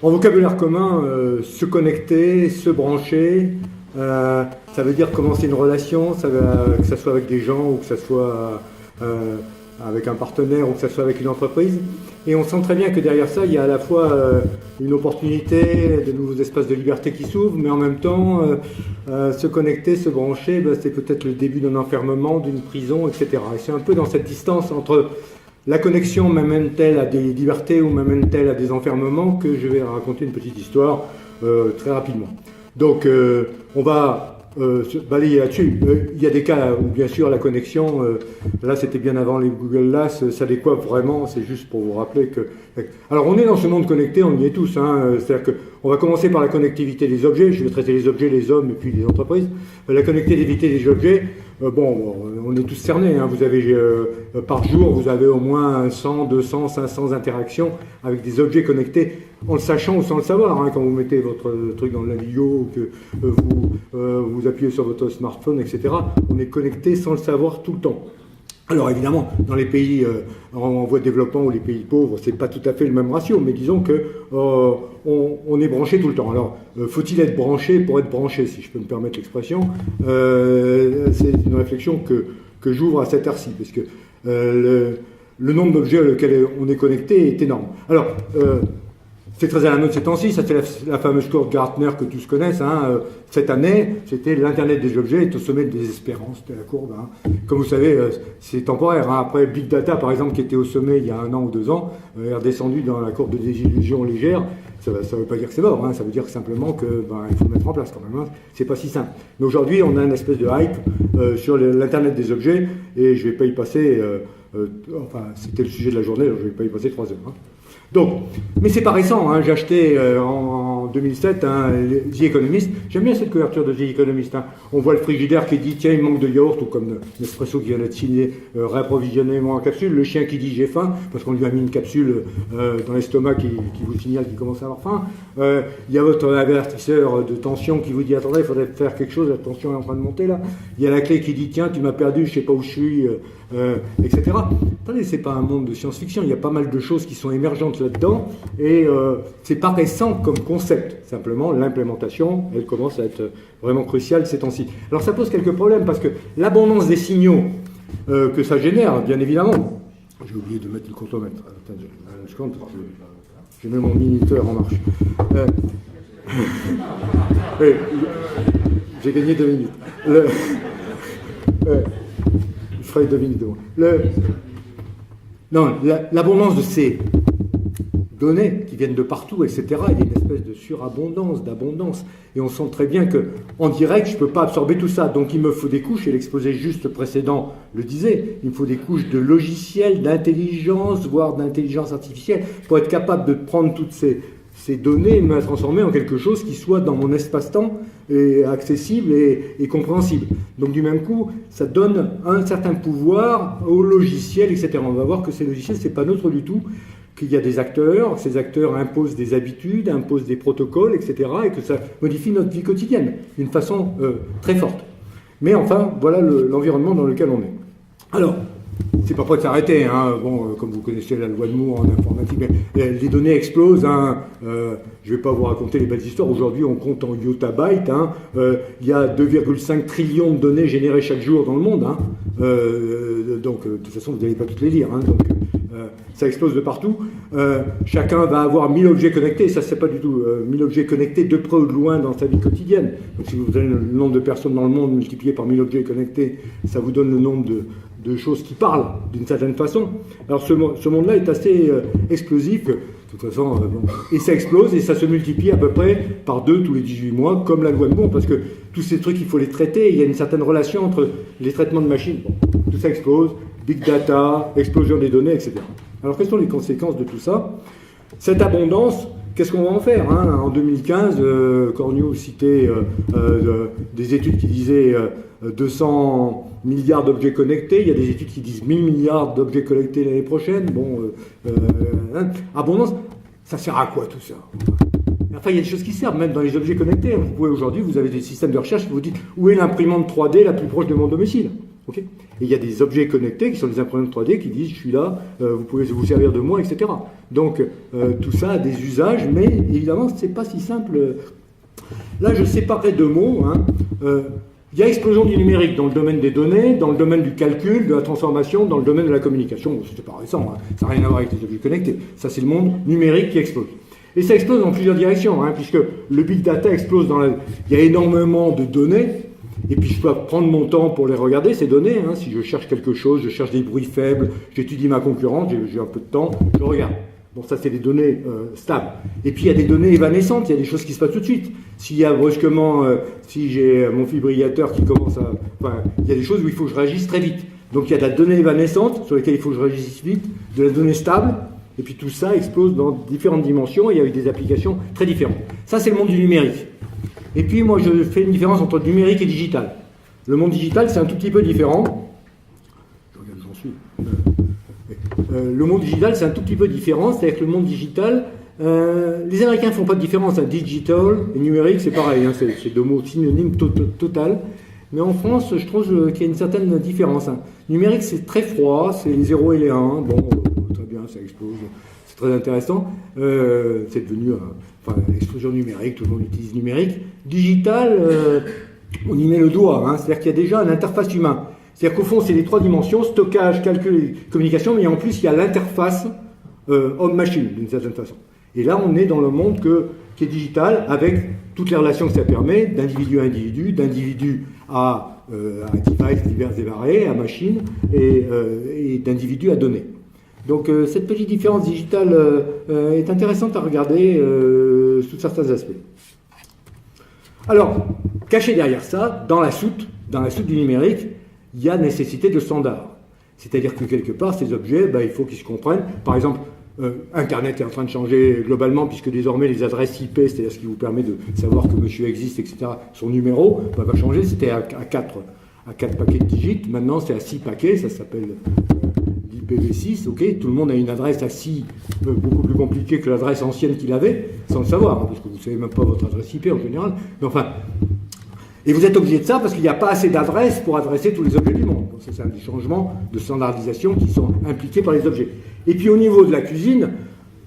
En vocabulaire commun, se connecter, se brancher, ça veut dire commencer une relation, que ce soit avec des gens ou que ce soit avec un partenaire ou que ce soit avec une entreprise. Et on sent très bien que derrière ça, il y a à la fois une opportunité, de nouveaux espaces de liberté qui s'ouvrent, mais en même temps, se connecter, se brancher, c'est peut-être le début d'un enfermement, d'une prison, etc. Et c'est un peu dans cette distance entre la connexion m'amène-t-elle à des libertés ou m'amène-t-elle à des enfermements que je vais raconter une petite histoire très rapidement. Donc, on va se balayer là-dessus. Il y a des cas où, bien sûr, la connexion, là, c'était bien avant les Google Glass, ça décoiffe vraiment, c'est juste pour vous rappeler que... Alors, on est dans ce monde connecté, on y est tous, hein, c'est-à-dire qu'on va commencer par la connectivité des objets, je vais traiter les objets, les hommes et puis les entreprises. La connectivité des objets, on est tous cernés, hein, vous avez, par jour, vous avez au moins 100, 200, 500 interactions avec des objets connectés, en le sachant ou sans le savoir, hein, quand vous mettez votre truc dans le Navigo, ou que vous appuyez sur votre smartphone, etc. On est connecté sans le savoir tout le temps. Alors évidemment, dans les pays en voie de développement ou les pays pauvres, c'est pas tout à fait le même ratio, mais disons que on est branché tout le temps. Alors, faut-il être branché pour être branché, si je peux me permettre l'expression? C'est une réflexion que j'ouvre à cette heure-ci, parce que le nombre d'objets auxquels on est connecté est énorme. Alors, c'est très à la mode ces temps-ci, ça c'est la fameuse courbe Gartner que tous connaissent. Hein. Cette année, c'était l'Internet des objets est au sommet des espérances de la courbe. Hein. Comme vous savez, c'est temporaire. Hein. Après, Big Data, par exemple, qui était au sommet il y a 1 an ou 2 ans, est redescendu dans la courbe de désillusion légère. Ça ne veut pas dire que c'est mort, hein. Ça veut dire simplement que il faut le mettre en place quand même. Hein. C'est pas si simple. Mais aujourd'hui, on a une espèce de hype sur l'Internet des objets, et je ne vais pas y passer... c'était le sujet de la journée, alors je ne vais pas y passer 3 heures. Hein. Donc, mais c'est pas récent, hein. J'ai acheté en 2007 The Economist. J'aime bien cette couverture de The Economist. Hein. On voit le frigidaire qui dit tiens, il manque de yaourt, ou comme Nespresso qui vient d'être signé, réapprovisionnement en capsule. Le chien qui dit j'ai faim, parce qu'on lui a mis une capsule dans l'estomac qui vous signale qu'il commence à avoir faim. Il y a votre avertisseur de tension qui vous dit attendez, il faudrait faire quelque chose, la tension est en train de monter là. Il y a la clé qui dit tiens, tu m'as perdu, je sais pas où je suis, etc. Attendez, c'est pas un monde de science-fiction, il y a pas mal de choses qui sont émergentes là-dedans, et c'est pas récent comme concept, simplement l'implémentation, elle commence à être vraiment cruciale ces temps-ci. Alors ça pose quelques problèmes, parce que l'abondance des signaux que ça génère, bien évidemment, j'ai oublié de mettre le contomètre, attendez, je compte, je mets mon minuteur en marche. J'ai gagné 2 minutes. Je ferai 2 minutes de moins. L'abondance de ces données qui viennent de partout, etc., il y a une espèce de surabondance, d'abondance. Et on sent très bien qu'en direct, je ne peux pas absorber tout ça. Donc il me faut des couches, et l'exposé juste précédent le disait, il me faut des couches de logiciels, d'intelligence, voire d'intelligence artificielle, pour être capable de prendre toutes ces données et de me les transformer en quelque chose qui soit dans mon espace-temps et accessible et compréhensible. Donc du même coup, ça donne un certain pouvoir aux logiciels, etc. On va voir que ces logiciels, c'est pas neutre du tout, qu'il y a des acteurs, ces acteurs imposent des habitudes, imposent des protocoles, etc. et que ça modifie notre vie quotidienne d'une façon très forte. Mais enfin, voilà l'environnement dans lequel on est. Alors, c'est pas prêt de s'arrêter, hein. Comme vous connaissez la loi de Moore en informatique, mais les données explosent. Hein. Je vais pas vous raconter les belles histoires. Aujourd'hui, on compte en yottabytes. Hein. Il y a 2,5 trillions de données générées chaque jour dans le monde. Hein. Donc, de toute façon, vous n'allez pas toutes les lire. Hein. Donc, ça explose de partout. Chacun va avoir 1000 objets connectés. Ça, c'est pas du tout 1000 objets connectés de près ou de loin dans sa vie quotidienne. Donc, si vous avez le nombre de personnes dans le monde multiplié par 1000 objets connectés, ça vous donne le nombre de choses qui parlent d'une certaine façon. Alors ce monde-là est assez explosif, de toute façon, et ça explose et ça se multiplie à peu près par 2 tous les 18 mois, comme la loi de Moore, parce que tous ces trucs, il faut les traiter, il y a une certaine relation entre les traitements de machines. Tout ça explose, big data, explosion des données, etc. Alors quelles sont les conséquences de tout ça? Cette abondance, qu'est-ce qu'on va en faire, hein? En 2015, Cornu citait des études qui disaient 200 milliards d'objets connectés. Il y a des études qui disent 1000 milliards d'objets connectés l'année prochaine. Abondance, ça sert à quoi tout ça? Enfin, il y a des choses qui servent, même dans les objets connectés. Vous pouvez aujourd'hui, vous avez des systèmes de recherche qui vous disent où est l'imprimante 3D la plus proche de mon domicile. Okay, et il y a des objets connectés qui sont des imprimantes 3D qui disent je suis là, vous pouvez vous servir de moi, etc. Donc tout ça a des usages, mais évidemment c'est pas si simple. Là je séparerai deux mots. Hein. Il y a explosion du numérique dans le domaine des données, dans le domaine du calcul, de la transformation, dans le domaine de la communication. C'est pas récent, hein. Ça n'a rien à voir avec les objets connectés. Ça c'est le monde numérique qui explose. Et ça explose dans plusieurs directions, hein, puisque le big data explose il y a énormément de données. Et puis je peux prendre mon temps pour les regarder, ces données. Hein. Si je cherche quelque chose, je cherche des bruits faibles, j'étudie ma concurrence, j'ai un peu de temps, je regarde. Bon, ça c'est des données stables. Et puis il y a des données évanescentes, il y a des choses qui se passent tout de suite. S'il y a brusquement, si j'ai mon fibrillateur qui commence à... Enfin, il y a des choses où il faut que je réagisse très vite. Donc il y a de la donnée évanescente sur laquelle il faut que je réagisse vite, de la donnée stable, et puis tout ça explose dans différentes dimensions et avec des applications très différentes. Ça c'est le monde du numérique. Et puis moi je fais une différence entre numérique et digital. Le monde digital c'est un tout petit peu différent. Je regarde où j'en suis. Le monde digital c'est un tout petit peu différent, c'est-à-dire que le monde digital, les Américains ne font pas de différence. Hein. Digital et numérique c'est pareil, hein. C'est deux mots synonymes total. Mais en France je trouve qu'il y a une certaine différence. Hein. Numérique c'est très froid, c'est les 0 et les 1. Bon, très bien, ça explose. C'est très intéressant. C'est devenu explosion numérique, tout le monde utilise numérique. Digital, on y met le doigt, hein, c'est-à-dire qu'il y a déjà une interface humaine. C'est-à-dire qu'au fond, c'est les trois dimensions, stockage, calcul et communication, mais en plus, il y a l'interface homme-machine, d'une certaine façon. Et là, on est dans le monde qui est digital, avec toutes les relations que ça permet, d'individu à individu, d'individu à device divers et variés, à machine, et d'individu à données. Donc cette petite différence digitale est intéressante à regarder sous certains aspects. Alors, caché derrière ça, dans la soute du numérique, il y a nécessité de standards. C'est-à-dire que quelque part, ces objets, il faut qu'ils se comprennent. Par exemple, Internet est en train de changer globalement, puisque désormais les adresses IP, c'est-à-dire ce qui vous permet de savoir que monsieur existe, etc., son numéro, va changer. C'était à 4 paquets de digits, maintenant c'est à 6 paquets, ça s'appelle IPv6, ok, tout le monde a une adresse à 6 beaucoup plus compliquée que l'adresse ancienne qu'il avait, sans le savoir, hein, parce que vous ne savez même pas votre adresse IP en général, mais enfin... Et vous êtes obligé de ça parce qu'il n'y a pas assez d'adresses pour adresser tous les objets du monde. Donc, c'est un des changements de standardisation qui sont impliqués par les objets. Et puis au niveau de la cuisine,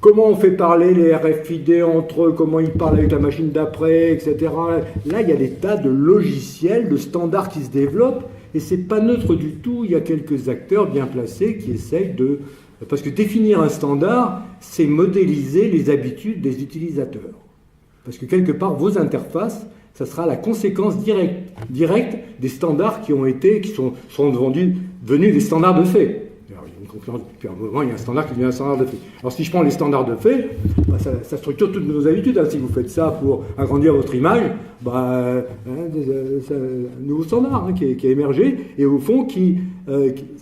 comment on fait parler les RFID entre eux, comment ils parlent avec la machine d'après, etc. Là, il y a des tas de logiciels, de standards qui se développent, et c'est pas neutre du tout. Il y a quelques acteurs bien placés qui essayent de... Parce que définir un standard, c'est modéliser les habitudes des utilisateurs. Parce que quelque part, vos interfaces, ça sera la conséquence directe des standards qui sont devenus des standards de fait. Alors, il y a une concurrence depuis un moment, il y a un standard qui devient un standard de fait. Alors si je prends les standards de fait, ça structure toutes nos habitudes. Hein. Si vous faites ça pour agrandir votre image, c'est un nouveau standard qui a émergé, et au fond,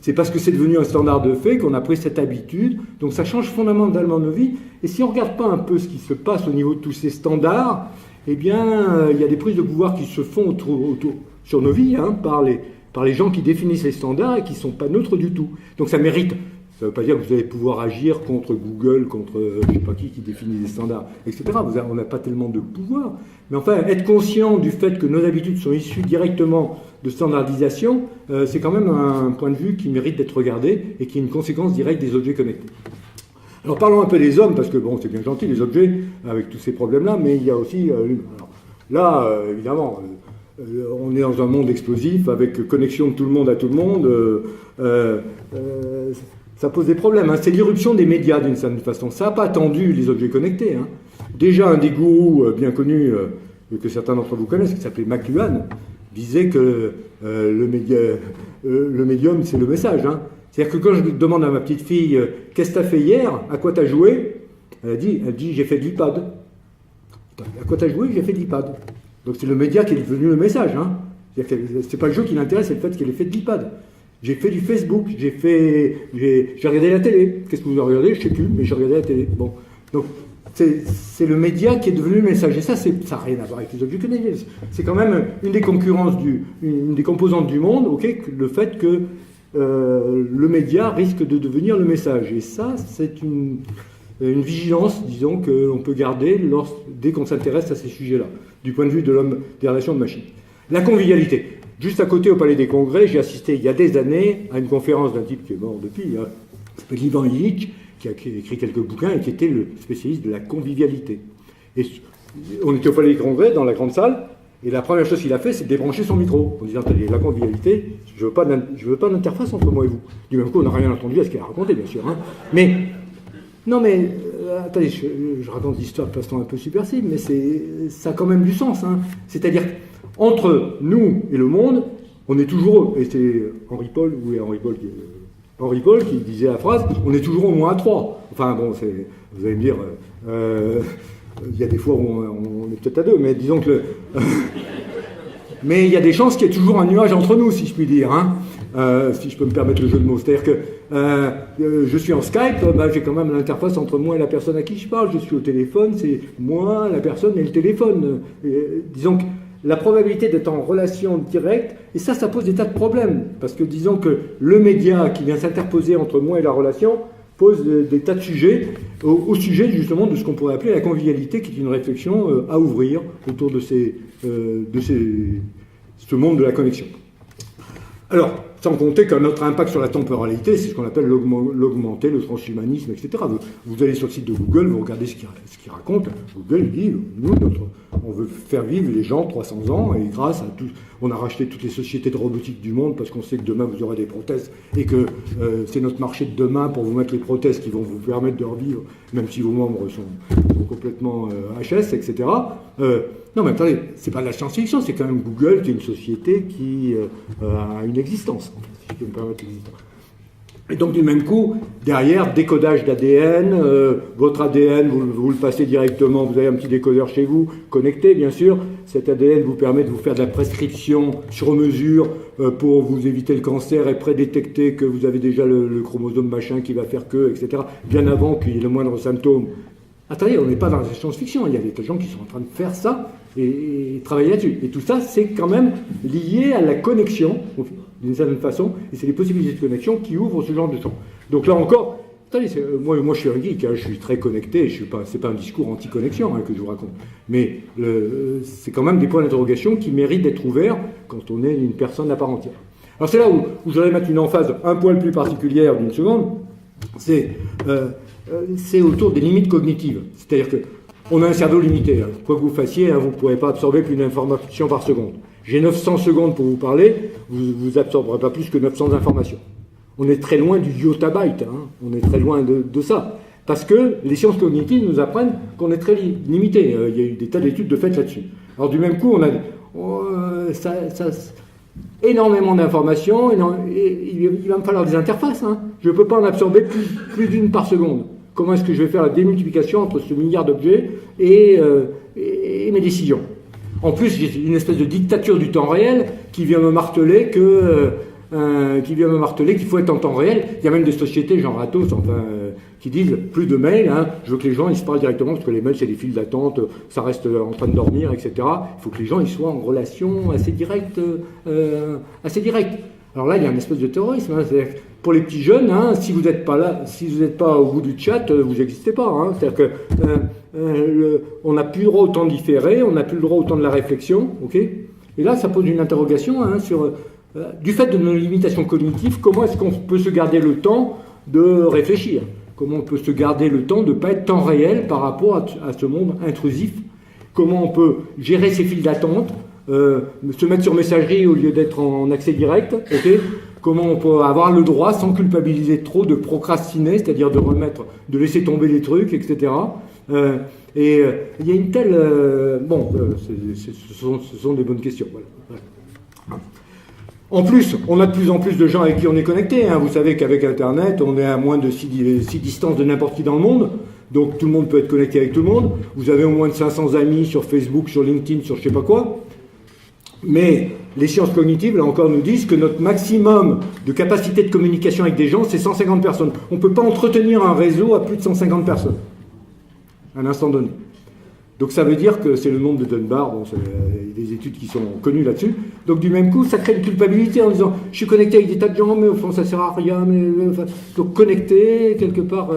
c'est parce que c'est devenu un standard de fait qu'on a pris cette habitude. Donc ça change fondamentalement nos vies. Et si on ne regarde pas un peu ce qui se passe au niveau de tous ces standards, eh bien, il y a des prises de pouvoir qui se font autour sur nos vies, hein, par les gens qui définissent les standards et qui ne sont pas neutres du tout. Donc ça mérite, ça ne veut pas dire que vous allez pouvoir agir contre Google, contre je ne sais pas qui définit les standards, etc. On n'a pas tellement de pouvoir. Mais enfin, être conscient du fait que nos habitudes sont issues directement de standardisation, c'est quand même un point de vue qui mérite d'être regardé et qui est une conséquence directe des objets connectés. Alors parlons un peu des hommes, parce que bon, c'est bien gentil les objets avec tous ces problèmes-là, mais il y a aussi l'humain. Là, évidemment, on est dans un monde explosif avec connexion de tout le monde à tout le monde. Ça pose des problèmes. Hein. C'est l'irruption des médias d'une certaine façon. Ça n'a pas attendu les objets connectés. Hein. Déjà, un des gourous bien connus que certains d'entre vous connaissent, qui s'appelait McLuhan, disait que le médium, c'est le message. Hein. C'est-à-dire que quand je demande à ma petite fille « Qu'est-ce que tu as fait hier? À quoi tu as joué ?» Elle dit « J'ai fait de l'iPad. » À quoi tu as joué? J'ai fait de l'iPad. Donc c'est le média qui est devenu le message. Hein. C'est pas le jeu qui l'intéresse, c'est le fait qu'elle ait fait de l'iPad. J'ai fait du Facebook, j'ai regardé la télé. Qu'est-ce que vous avez regardé? Je ne sais plus, mais j'ai regardé la télé. Bon. Donc c'est le média qui est devenu le message. Et ça n'a rien à voir avec les objets connectés. C'est quand même une des concurrences, une des composantes du monde, okay, le fait que le média risque de devenir le message. Et ça, c'est une vigilance, disons, que l'on peut garder dès qu'on s'intéresse à ces sujets-là, du point de vue de l'homme, des relations de machine. La convivialité. juste à côté au Palais des Congrès, j'ai assisté il y a des années à une conférence d'un type qui est mort depuis, hein, qui s'appelle Ivan Illich, qui a écrit quelques bouquins et qui était le spécialiste de la convivialité. Et on était au Palais des Congrès, dans la grande salle, et la première chose qu'il a fait, c'est de débrancher son micro, en disant, attendez, la convivialité, je veux pas d'interface entre moi et vous. Du même coup, on n'a rien entendu à ce qu'il a raconté, bien sûr. Hein. Mais, non mais, attendez, je raconte l'histoire de façon un peu subversive, mais ça a quand même du sens. Hein. C'est-à-dire, entre nous et le monde, on est toujours, et c'est Henri Paul qui disait la phrase, on est toujours au moins à 3. Enfin bon, vous allez me dire, il y a des fois où on est peut-être à 2, mais disons que mais il y a des chances qu'il y ait toujours un nuage entre nous, si je puis dire, hein, si je peux me permettre le jeu de mots. C'est-à-dire que je suis en Skype, j'ai quand même l'interface entre moi et la personne à qui je parle. Je suis au téléphone, c'est moi, la personne et le téléphone. Disons que la probabilité d'être en relation directe, et ça pose des tas de problèmes, parce que disons que le média qui vient s'interposer entre moi et la relation pose des tas de sujets, au sujet justement de ce qu'on pourrait appeler la convivialité, qui est une réflexion à ouvrir autour de ce monde de la connexion. Alors, sans compter qu'un autre impact sur la temporalité, c'est ce qu'on appelle l'augmenter, le transhumanisme, etc. Vous allez sur le site de Google, vous regardez ce qu'il raconte. Google dit, nous, on veut faire vivre les gens 300 ans, et grâce à tout, on a racheté toutes les sociétés de robotique du monde, parce qu'on sait que demain vous aurez des prothèses, et que c'est notre marché de demain pour vous mettre les prothèses qui vont vous permettre de revivre, même si vos membres sont complètement HS, etc. Non, mais attendez, c'est pas de la science-fiction, c'est quand même Google qui est une société qui a une existence, si je peux me permettre l'existence. Et donc, du même coup, derrière, décodage d'ADN, votre ADN, vous le passez directement, vous avez un petit décodeur chez vous, connecté, bien sûr. Cet ADN vous permet de vous faire de la prescription sur mesure pour vous éviter le cancer et prédétecter que vous avez déjà le chromosome machin qui va faire que, etc., bien avant qu'il y ait le moindre symptôme. Attendez, on n'est pas dans la science-fiction, il y a des gens qui sont en train de faire ça et travailler là-dessus. Et tout ça, c'est quand même lié à la connexion, d'une certaine façon, et c'est les possibilités de connexion qui ouvrent ce genre de champ. Donc là encore, attendez, moi je suis un geek, hein, je suis très connecté, c'est pas un discours anti-connexion que je vous raconte, mais c'est quand même des points d'interrogation qui méritent d'être ouverts quand on est une personne à part entière. Alors c'est là où je voudrais mettre une emphase un poil plus particulière d'une seconde, c'est autour des limites cognitives. C'est-à-dire qu'on a un cerveau limité. Hein. Quoi que vous fassiez, vous ne pourrez pas absorber plus d'informations par seconde. J'ai 900 secondes pour vous parler, vous n'absorberez pas plus que 900 informations. On est très loin du yottabyte, hein. On est très loin de ça. Parce que les sciences cognitives nous apprennent qu'on est très limité. Il y a eu des tas d'études de fait là-dessus. Alors du même coup, on a énormément d'informations, et il va me falloir des interfaces. Hein. Je ne peux pas en absorber plus d'une par seconde. Comment est-ce que je vais faire la démultiplication entre ce milliard d'objets et mes décisions? En plus, j'ai une espèce de dictature du temps réel qui vient me marteler qu'il faut être en temps réel. Il y a même des sociétés, genre Atos, qui disent plus de mails, hein, je veux que les gens ils se parlent directement, parce que les mails c'est des files d'attente, ça reste en train de dormir, etc. Il faut que les gens ils soient en relation assez directe. Alors là, il y a une espèce de terrorisme. Hein, c'est-à-dire que pour les petits jeunes, hein, si vous n'êtes pas là, si vous n'êtes pas au bout du chat, vous n'existez pas. Hein, c'est-à-dire que on n'a plus le droit au temps différé, on n'a plus le droit au temps de la réflexion, ok. Et là, ça pose une interrogation hein, sur du fait de nos limitations cognitives, comment est-ce qu'on peut se garder le temps de réfléchir? Comment on peut se garder le temps de ne pas être temps réel par rapport à ce monde intrusif? Comment on peut gérer ces files d'attente, se mettre sur messagerie au lieu d'être en accès direct, okay? Comment on peut avoir le droit, sans culpabiliser trop, de procrastiner, c'est-à-dire de laisser tomber les trucs, etc. Il y a une telle... ce sont des bonnes questions. Voilà. En plus, on a de plus en plus de gens avec qui on est connecté. Hein. Vous savez qu'avec Internet, on est à moins de 6 distances de n'importe qui dans le monde. Donc tout le monde peut être connecté avec tout le monde. Vous avez au moins de 500 amis sur Facebook, sur LinkedIn, sur je ne sais pas quoi. Mais les sciences cognitives, là encore, nous disent que notre maximum de capacité de communication avec des gens, c'est 150 personnes. On ne peut pas entretenir un réseau à plus de 150 personnes à un instant donné. Donc ça veut dire que c'est le nombre de Dunbar, il y a des études qui sont connues là-dessus. Donc du même coup, ça crée une culpabilité en disant « je suis connecté avec des tas de gens, mais au fond ça sert à rien ». Donc connecté, quelque part,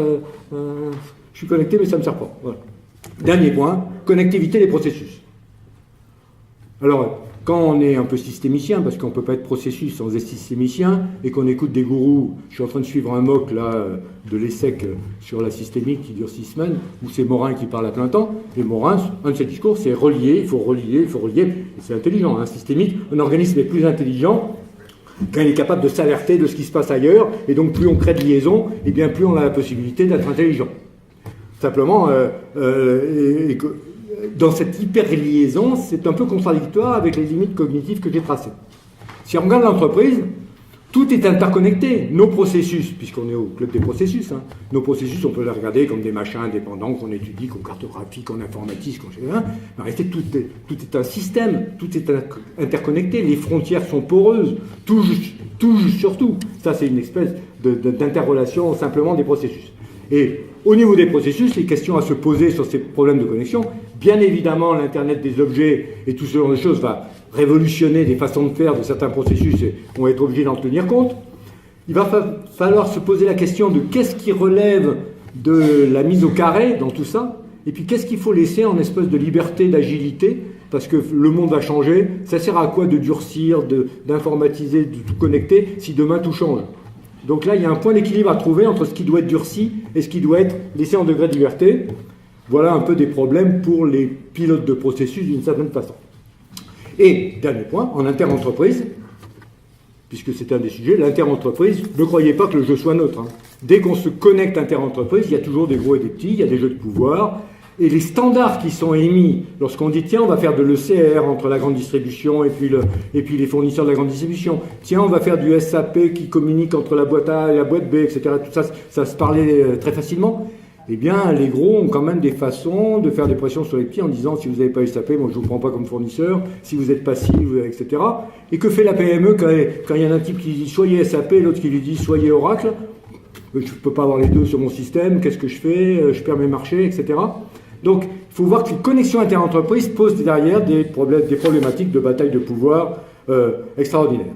je suis connecté, mais ça ne me sert pas. Voilà. Dernier point, connectivité des processus. Alors, quand on est un peu systémicien, parce qu'on ne peut pas être processus sans être systémicien, et qu'on écoute des gourous, je suis en train de suivre un MOOC là, de l'ESSEC sur la systémique qui dure 6 semaines, où c'est Morin qui parle à plein temps, et Morin, un de ses discours, c'est relier, il faut relier, et c'est intelligent, hein, systémique, un organisme est plus intelligent quand il est capable de s'alerter de ce qui se passe ailleurs, et donc plus on crée de liaisons, et bien plus on a la possibilité d'être intelligent. Simplement, dans cette hyper-liaison, c'est un peu contradictoire avec les limites cognitives que j'ai tracées. Si on regarde l'entreprise, tout est interconnecté. Nos processus, puisqu'on est au club des processus, hein, nos processus, on peut les regarder comme des machins indépendants qu'on étudie, qu'on cartographie, qu'on informatise, qu'on sait rien. Mais en réalité, tout est un système, tout est interconnecté. Les frontières sont poreuses, tout sur tout. Ça, c'est une espèce d'interrelation simplement des processus. Et au niveau des processus, les questions à se poser sur ces problèmes de connexion, bien évidemment, l'Internet des objets et tout ce genre de choses va révolutionner des façons de faire de certains processus et on va être obligé d'en tenir compte. Il va falloir se poser la question de qu'est-ce qui relève de la mise au carré dans tout ça, et puis qu'est-ce qu'il faut laisser en espèce de liberté, d'agilité, parce que le monde va changer. Ça sert à quoi de durcir, d'informatiser, de tout connecter, si demain tout change? Donc là, il y a un point d'équilibre à trouver entre ce qui doit être durci et ce qui doit être laissé en degré de liberté. Voilà un peu des problèmes pour les pilotes de processus d'une certaine façon. Et, dernier point, en inter-entreprise, puisque c'est un des sujets, l'inter-entreprise, ne croyez pas que le jeu soit neutre. Hein. Dès qu'on se connecte inter-entreprise, il y a toujours des gros et des petits, il y a des jeux de pouvoir. Et les standards qui sont émis, lorsqu'on dit tiens, on va faire de l'ECR entre la grande distribution et puis les fournisseurs de la grande distribution, tiens, on va faire du SAP qui communique entre la boîte A et la boîte B, etc. Tout ça, ça se parlait très facilement. Eh bien, les gros ont quand même des façons de faire des pressions sur les petits en disant si vous n'avez pas SAP, moi je ne vous prends pas comme fournisseur, si vous êtes passif, etc. Et que fait la PME quand il y a un type qui dit soyez SAP, l'autre qui lui dit soyez Oracle? Je ne peux pas avoir les deux sur mon système, qu'est-ce que je fais? Je perds mes marchés, etc. Donc, il faut voir que les connexions inter-entreprises posent derrière des problématiques de bataille de pouvoir extraordinaires.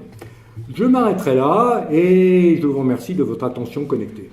Je m'arrêterai là et je vous remercie de votre attention connectée.